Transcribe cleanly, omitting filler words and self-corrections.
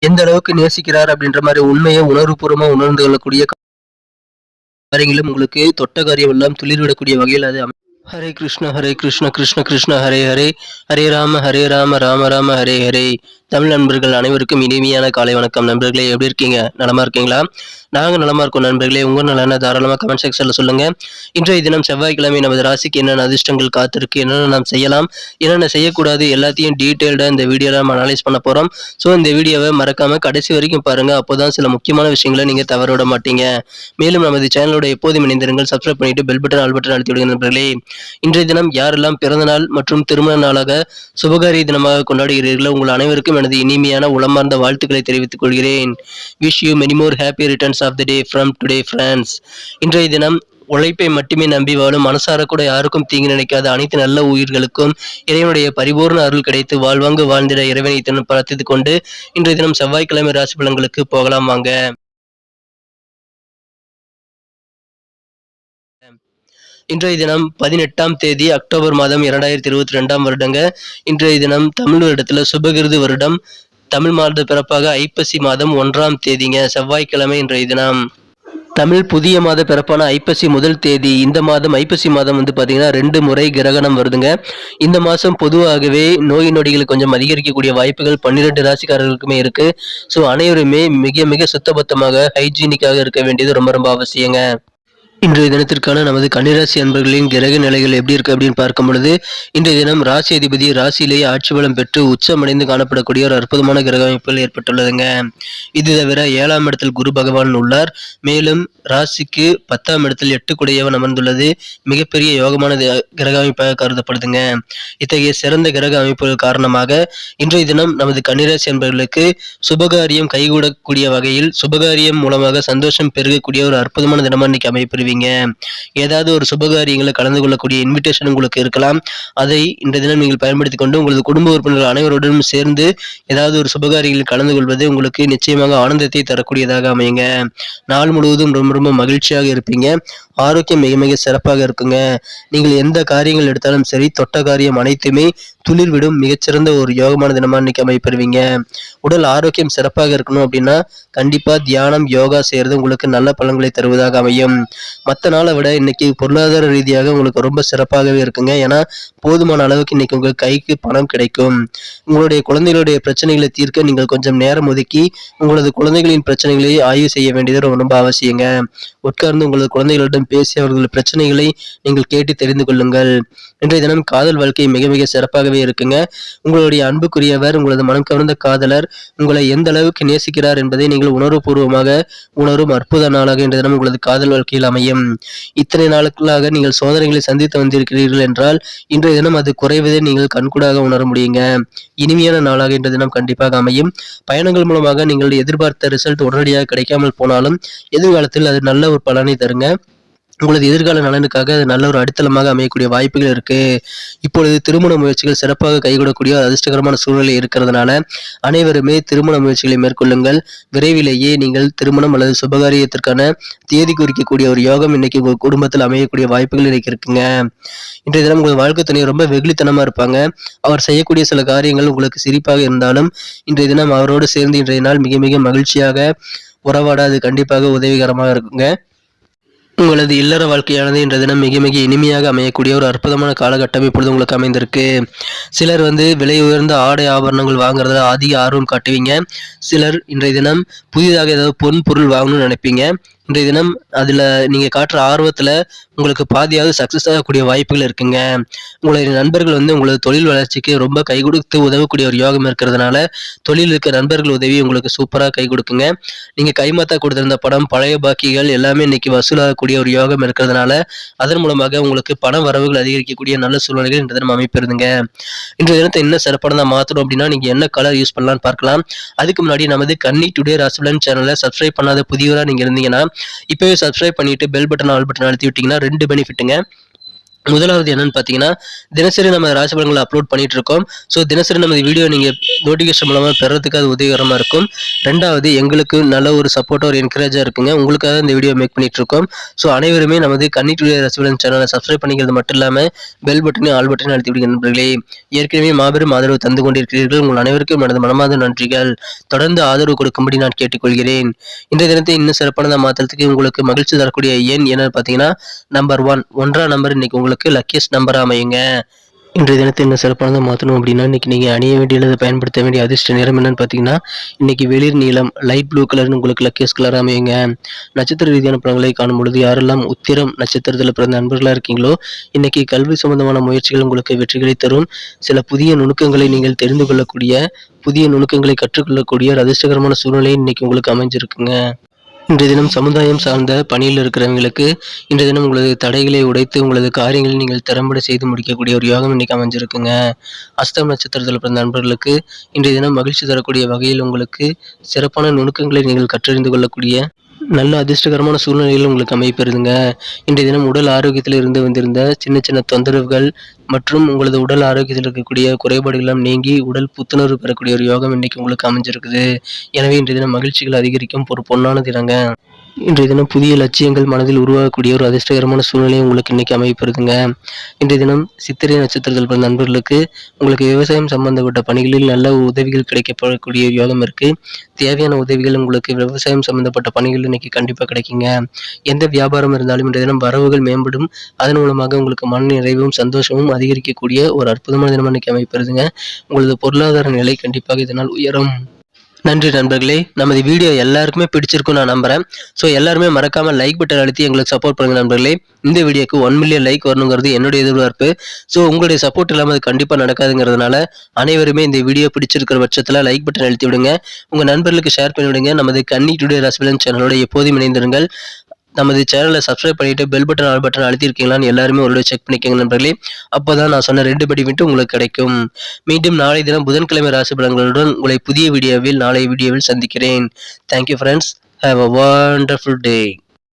எந்த அளவுக்கு நேசிக்கிறார் அப்படின்ற மாதிரி உண்மையை உணர்வுபூர்வமா உணர்ந்து கொள்ளக்கூடிய காரியங்களும் உங்களுக்கு தொட்ட காரியம் எல்லாம் துளிர்விடக்கூடிய வகையில் அது ஹரே கிருஷ்ண கிருஷ்ண கிருஷ்ண ஹரே ஹரே ஹரே ராம ராம ராம ஹரே ஹரே. தமிழ் நண்பர்கள் அனைவருக்கும் இனிமையான காலை வணக்கம். நண்பர்களே, எப்படி இருக்கீங்க? நலமா இருக்கீங்களா? நாங்கள் நலமா இருக்கோம் நண்பர்களே. உங்க நலன தாராளமாக கமெண்ட் செக்ஷன்ல சொல்லுங்க. இன்றைய தினம் செவ்வாய்க்கிழமை நமது ராசிக்கு என்னென்ன அதிர்ஷ்டங்கள் காத்திருக்கு, என்னென்ன நாம் செய்யலாம், என்னென்ன செய்யக்கூடாது, எல்லாத்தையும் டீட்டெயில்டாக இந்த வீடியோவில் நம்ம அனலைஸ் பண்ண போறோம். ஸோ இந்த வீடியோவை மறக்காம கடைசி வரைக்கும் பாருங்க. அப்போதான் சில முக்கியமான விஷயங்களை நீங்க தவற விட மாட்டீங்க. மேலும் நமது சேனலோட எப்போதும் இணைந்திருங்கள். சப்ஸ்கிரைப் பண்ணிட்டு பெல் பட்டன் ஆல் பட்டன் அழுத்தி விடுங்க நண்பர்களே. இன்றைய தினம் யாரெல்லாம் பிறந்த நாள் மற்றும் திருமண நாளாக சுபகாரிய தினமாக கொண்டாடுகிறீர்களோ உங்கள் அனைவருக்கும் எனது இனிமையான உளமார்ந்த வாழ்த்துக்களை தெரிவித்துக் கொள்கிறேன். Wish you many more happy returns of the day from today friends. இன்றைய தினம் உழைப்பை மட்டுமே நம்பி வாழும், மனசார கூட யாருக்கும் தீங்கு நினைக்காத அனைத்து நல்ல உயிர்களுக்கும் இறைவனுடைய பரிபூர்ண அருள் கிடைத்து வாழ்வாங்கு வாழ்ந்திட இறைவனை தினம் பிரார்த்தித்துக் கொண்டு இன்றைய தினம் செவ்வாய்க்கிழமை ராசி பலன்களுக்கு போகலாம் வாங்க. இன்றைய தினம் 18ஆம் தேதி அக்டோபர் மாதம் 2022 வருடங்க. இன்றைய தினம் தமிழ் வருடத்துல சுபகிருது வருடம், தமிழ் மாத பிறப்பாக ஐப்பசி மாதம் 1ஆம் தேதிங்க, செவ்வாய்க்கிழமை இன்றைய தினம். தமிழ் புதிய மாத பிறப்பான ஐப்பசி முதல் தேதி. இந்த மாதம் ஐப்பசி மாதம் பாத்தீங்கன்னா 2 முறை கிரகணம் வருதுங்க. இந்த மாசம் பொதுவாகவே நோய் நொடிகள் கொஞ்சம் அதிகரிக்கக்கூடிய வாய்ப்புகள் 12 ராசிக்காரர்களுக்குமே இருக்கு. ஸோ அனைவருமே மிக மிக சுத்தபத்தமாக ஹைஜீனிக்காக இருக்க வேண்டியது ரொம்ப ரொம்ப அவசியங்க. இன்றைய தினத்திற்கான நமது கன்னிராசி அன்பர்களின் கிரக நிலைகள் எப்படி இருக்கு அப்படின்னு பார்க்கும் பொழுது, இன்றைய தினம் ராசி அதிபதி ராசியிலேயே ஆட்சி பலம் பெற்று உச்சமடைந்து காணப்படக்கூடிய ஒரு அற்புதமான கிரக அமைப்புகள் ஏற்பட்டுள்ளதுங்க. இது தவிர 7ஆம் இடத்தில் குரு பகவான் உள்ளார். மேலும் ராசிக்கு 10ஆம் இடத்தில் 8 குடையவன் அமர்ந்துள்ளது மிகப்பெரிய யோகமான கிரக அமைப்பாக கருதப்படுதுங்க. இத்தகைய சிறந்த கிரக அமைப்புகள் காரணமாக இன்றைய தினம் நமது கன்னிராசி அன்பர்களுக்கு சுபகாரியம் கைகூடக்கூடிய வகையில், சுபகாரியம் மூலமாக சந்தோஷம் பெருகக்கூடிய ஒரு அற்புதமான தினமா இன்னைக்கு அமைப்பெறுவீங்க. ஏதாவது ஒரு சுபகாரியங்களை கலந்து கொள்ளக்கூடிய இன்விடேஷன் உங்களுக்கு இருக்கலாம். அதை இந்த தினம் நீங்கள் பயன்படுத்திக் கொண்டு உங்களது குடும்ப உறுப்பினர்கள் அனைவருடனும் சேர்ந்து ஏதாவது ஒரு சுபகாரியங்களில் கலந்து கொள்வது உங்களுக்கு நிச்சயமாக ஆனந்தத்தை தரக்கூடியதாக அமையுங்க. நாள் முழுவதும் ரொம்ப ரொம்ப மகிழ்ச்சியாக இருப்பீங்க. ஆரோக்கியம் மிக மிக சிறப்பாக இருக்குங்க. நீங்கள் எந்த காரியங்கள் எடுத்தாலும் சரி, தொட்ட காரியம் அனைத்துமே துளிர் விடும் மிகச்சிறந்த ஒரு யோகமான தினமா இன்னைக்கு அமைப்பெறுவீங்க. உடல் ஆரோக்கியம் சிறப்பாக இருக்கணும் அப்படின்னா கண்டிப்பா தியானம், யோகா செய்யறது உங்களுக்கு நல்ல பலன்களை தருவதாக அமையும். மற்ற நாளை விட இன்னைக்கு பொருளாதார ரீதியாக உங்களுக்கு ரொம்ப சிறப்பாகவே இருக்குங்க. ஏன்னா போதுமான அளவுக்கு இன்னைக்கு உங்கள் கைக்கு பணம் கிடைக்கும். உங்களுடைய குழந்தைகளுடைய பிரச்சனைகளை தீர்க்க நீங்கள் கொஞ்சம் நேரம் ஒதுக்கி உங்களது குழந்தைகளின் பிரச்சனைகளை ஆய்வு செய்ய வேண்டியது ரொம்ப ரொம்ப அவசியங்க. உட்கார்ந்து உங்களது குழந்தைகளிடம் பேசி அவர்கள் பிரச்சனைகளை நீங்கள் கேட்டு தெரிந்து கொள்ளுங்கள். இன்றைய தினம் காதல் வாழ்க்கை மிக மிக சிறப்பாகவே இருக்குங்க. உங்களுடைய அன்புக்குரியவர், உங்களது மனம் கவர்ந்த காதலர் உங்களை எந்த அளவுக்கு நேசிக்கிறார் என்பதை நீங்கள் உணர்வுபூர்வமாக உணரும் அற்புத நாளாக இன்றைய தினம் உங்களது காதல் வாழ்க்கையில் அமையும். இத்தனை நாட்களாக நீங்கள் சோதனைகளை சந்தித்து வந்திருக்கிறீர்கள் என்றால் இன்றைய தினம் அது குறைவதை நீங்கள் கண்கூடாக உணர முடியுங்க. இனிமையான நாளாக இன்றைய தினம் கண்டிப்பாக அமையும். பயணங்கள் மூலமாக நீங்கள் எதிர்பார்த்த ரிசல்ட் உடனடியாக கிடைக்காமல் போனாலும் எதிர்காலத்தில் அது நல்ல ஒரு பலனை தருங்க. உங்களது எதிர்கால நலனுக்காக அது நல்ல ஒரு அடித்தளமாக அமையக்கூடிய வாய்ப்புகள் இருக்கு. இப்பொழுது திருமண முயற்சிகள் சிறப்பாக கைகூடக்கூடிய அதிர்ஷ்டகரமான சூழ்நிலை இருக்கிறதுனால அனைவருமே திருமண முயற்சிகளை மேற்கொள்ளுங்கள். விரைவிலேயே நீங்கள் திருமணம் அல்லது சுபகாரியத்திற்கான தேதி குறிக்கக்கூடிய ஒரு யோகம் இன்னைக்கு உங்கள் குடும்பத்தில் அமையக்கூடிய வாய்ப்புகள் இன்னைக்கு இருக்குங்க. இன்றைய தினம் உங்கள் வாழ்க்கை துணை ரொம்ப வெகுளித்தனமா இருப்பாங்க. அவர் செய்யக்கூடிய சில காரியங்கள் உங்களுக்கு சிரிப்பாக இருந்தாலும் இன்றைய தினம் அவரோடு சேர்ந்து இன்றைய நாள் மிக மிக மகிழ்ச்சியாக உறவாட அது கண்டிப்பாக உதவிகரமாக இருக்குங்க. உங்களது இல்லற வாழ்க்கையானது இன்றைய தினம் மிக மிக இனிமையாக அமையக்கூடிய ஒரு அற்புதமான காலகட்டம் இப்பொழுது உங்களுக்கு அமைந்திருக்கு. சிலர் விலை உயர்ந்த ஆடை ஆபரணங்கள் வாங்குறதுல அதிக ஆர்வம் காட்டுவீங்க. சிலர் இன்றைய தினம் புதிதாக ஏதாவது பொருள் வாங்கணும்னு நினைப்பீங்க. இன்றைய தினம் அதில் நீங்கள் காட்டுற ஆர்வத்தில் உங்களுக்கு பாதியாவது சக்ஸஸ் ஆகக்கூடிய வாய்ப்புகள் இருக்குங்க. உங்களுடைய நண்பர்கள் உங்களது தொழில் வளர்ச்சிக்கு ரொம்ப கை கொடுத்து உதவக்கூடிய ஒரு யோகம் இருக்கிறதுனால தொழில் இருக்க நண்பர்கள் உதவி உங்களுக்கு சூப்பராக கை கொடுக்குங்க. நீங்கள் கைமாத்தா கொடுத்திருந்த பணம், பழைய பாக்கிகள் எல்லாமே இன்னைக்கு வசூலாகக்கூடிய ஒரு யோகம் இருக்கிறதுனால அதன் மூலமாக உங்களுக்கு பண வரவுகள் அதிகரிக்கக்கூடிய நல்ல சூழ்நிலைகள் இன்றைய தினம் அமைப்பிருந்துங்க. இன்றைய தினத்தை என்ன சிறப்பானதாக மாற்றணும் அப்படின்னா நீங்கள் என்ன கலர் யூஸ் பண்ணலாம்னு பார்க்கலாம். அதுக்கு முன்னாடி நமது கன்னி டுடே ராசிபலன் சேனலை சப்ஸ்கிரைப் பண்ணாத புதியவராக நீங்கள் இருந்தீங்கன்னா இப்பவே சப்ஸ்கிரைப் பண்ணிட்டு பெல் பட்டன் ஆல் பட்டன் அழுத்தி விட்டீங்கன்னா 2 பெனிஃபிட்டுங்க. முதலாவது என்னன்னு பார்த்தீங்கன்னா, தினசரி நம்ம ராசி பலன்களை அப்லோட் பண்ணிட்டு இருக்கோம். ஸோ தினசரி நமது வீடியோ நீங்க நோட்டிஃபிகேஷன் மூலமா பெறதுக்கு அது உதவிகரமா இருக்கும். 2வது எங்களுக்கு நல்ல ஒரு சப்போர்ட்டா ஒரு என்கரேஜா இருக்குங்க. உங்களுக்காக இந்த வீடியோ மேக் பண்ணிட்டு இருக்கோம். ஸோ அனைவருமே நமது கன்னி டுடே ராசி பலன் சேனலை சப்ஸ்கிரைப் பண்ணிக்கிறது மட்டும் இல்லாம பெல் பட்டனையும் ஆல் பட்டனையும் அழுத்தி விடுங்க நண்பர்களே. ஏற்கனவே மாபெரும் ஆதரவு தந்து கொண்டிருக்கிறீர்கள். உங்கள் அனைவருக்கும் எனது மனமார்ந்த நன்றிகள். தொடர்ந்து ஆதரவு கொடுக்கும்படி நான் கேட்டுக்கொள்கிறேன். இந்த தினத்தை இன்னும் சிறப்பானதா மாத்துறதுக்கு உங்களுக்கு மகிழ்ச்சி தரக்கூடிய எண் என்னன்னு பார்த்தீங்கன்னா, நம்பர் 1 1ஆம் நம்பர் இன்னைக்கு உங்களுக்கு லக்கியஸ்ட் நம்பரா அமையுங்க. இன்றைய தினத்தை இன்னும் சிறப்பானதா மாற்றணும் அப்படின்னா, இன்னைக்கு நீங்க அணிய வேண்டிய அல்லது பயன்படுத்த வேண்டிய அதிர்ஷ்ட நிறம் என்னன்னு பார்த்தீங்கன்னா, இன்னைக்கு வெளிர் நீலம் லைட் ப்ளூ கலர்னு உங்களுக்கு லக்கியஸ்ட் கலர் அமையுங்க. நட்சத்திர ரீதியான பலன்களை காணும் பொழுது யாரெல்லாம் உத்திரம் நட்சத்திரத்தில் பிறந்த நண்பர்களா இருக்கீங்களோ, இன்னைக்கு கல்வி சம்பந்தமான முயற்சிகள் உங்களுக்கு வெற்றிகளை தரும். சில புதிய நுணுக்கங்களை நீங்கள் தெரிந்து கொள்ளக்கூடிய, புதிய நுணுக்கங்களை கற்றுக்கொள்ளக்கூடிய ஒரு அதிர்ஷ்டகரமான சூழ்நிலை இன்னைக்கு உங்களுக்கு அமைஞ்சிருக்குங்க. இன்றைய தினம் சமுதாயம் சார்ந்த பணியில் இருக்கிறவங்களுக்கு இன்றைய தினம் உங்களது தடைகளை உடைத்து உங்களது காரியங்களை நீங்கள் திறம்பட செய்து முடிக்கக்கூடிய ஒரு யோகம் இன்னைக்கு அமைஞ்சிருக்குங்க. அஸ்தம் நட்சத்திரத்தில் பிறந்த நண்பர்களுக்கு இன்றைய தினம் மகிழ்ச்சி தரக்கூடிய வகையில் உங்களுக்கு சிறப்பான நுணுக்கங்களை நீங்கள் கற்றறிந்து கொள்ளக்கூடிய நல்ல அதிர்ஷ்டகரமான சூழ்நிலைகள் உங்களுக்கு அமைப்பெறுதுங்க. இன்றைய தினம் உடல் ஆரோக்கியத்தில் இருந்து வந்திருந்த சின்ன சின்ன தொந்தரவுகள் மற்றும் உங்களது உடல் ஆரோக்கியத்தில் இருக்கக்கூடிய குறைபாடுகளும் நீங்கி உடல் புத்துணர்வு பெறக்கூடிய ஒரு யோகம் இன்னைக்கு உங்களுக்கு அமைஞ்சிருக்குது. எனவே இன்றைய தினம் மகிழ்ச்சிகள் அதிகரிக்கும் ஒரு பொன்னான தினங்க. இன்றைய தினம் புதிய லட்சியங்கள் மனதில் உருவாகக்கூடிய ஒரு அதிர்ஷ்டகரமான சூழ்நிலை உங்களுக்கு இன்னைக்கு அமைப்பெறுதுங்க. இன்றைய தினம் சித்திரை நட்சத்திரத்தில் பிறந்த நண்பர்களுக்கு உங்களுக்கு விவசாயம் சம்பந்தப்பட்ட பணிகளில் நல்ல உதவிகள் கிடைக்கப்படக்கூடிய யோகம் இருக்கு. தேவையான உதவிகள் உங்களுக்கு விவசாயம் சம்பந்தப்பட்ட பணிகள் இன்னைக்கு கண்டிப்பா கிடைக்குங்க. எந்த வியாபாரம் இருந்தாலும் இன்றைய தினம் வரவுகள் மேம்படும். அதன் மூலமாக உங்களுக்கு மன நிறைவும் சந்தோஷமும் அதிகரிக்கக்கூடிய ஒரு அற்புதமான தினம் இன்னைக்கு அமைப்பெறுதுங்க. உங்களது பொருளாதார நிலை கண்டிப்பாக இதனால் உயரும். நன்றி நண்பர்களே. நமது வீடியோ எல்லாருக்குமே பிடிச்சிருக்கும் நான் நம்புறேன். ஸோ எல்லாருமே மறக்காம லைக் பட்டன் அழுத்தி எங்களுக்கு சப்போர்ட் பண்ணுங்க நண்பர்களே. இந்த வீடியோக்கு 1 மில்லியன் லைக் வரணுங்கிறது என்னுடைய எதிர்பார்ப்பு. ஸோ உங்களுடைய சப்போர்ட் இல்லாமல் அது கண்டிப்பாக நடக்காதுங்கிறதுனால அனைவருமே இந்த வீடியோ பிடிச்சிருக்கிற பட்சத்தில் லைக் பட்டன் அழுத்தி விடுங்க. உங்கள் நண்பர்களுக்கு ஷேர் பண்ணி விடுங்க. நமது கன்னி டுடே ராசி பலன் சேனலோட எப்போதும் இணைந்திருங்கள். நமது சேனலை சப்ஸ்கிரைப் பண்ணிட்டு பெல் பட்டன் ஆல் பட்டன் அழுத்திருக்கீங்களான்னு எல்லாருமே ஒரு செக் பண்ணிக்கோங்க நண்பர்களே. அப்போதான் நான் சொன்ன 2 பெனிஃபிட் உங்களுக்கு கிடைக்கும். மீண்டும் நாளை தினம் புதன்கிழமை ராசி பலன்களுடன் உங்களை புதிய வீடியோவில் நாளை வீடியோவில் சந்திக்கிறேன். Thank you friends. Have a wonderful day.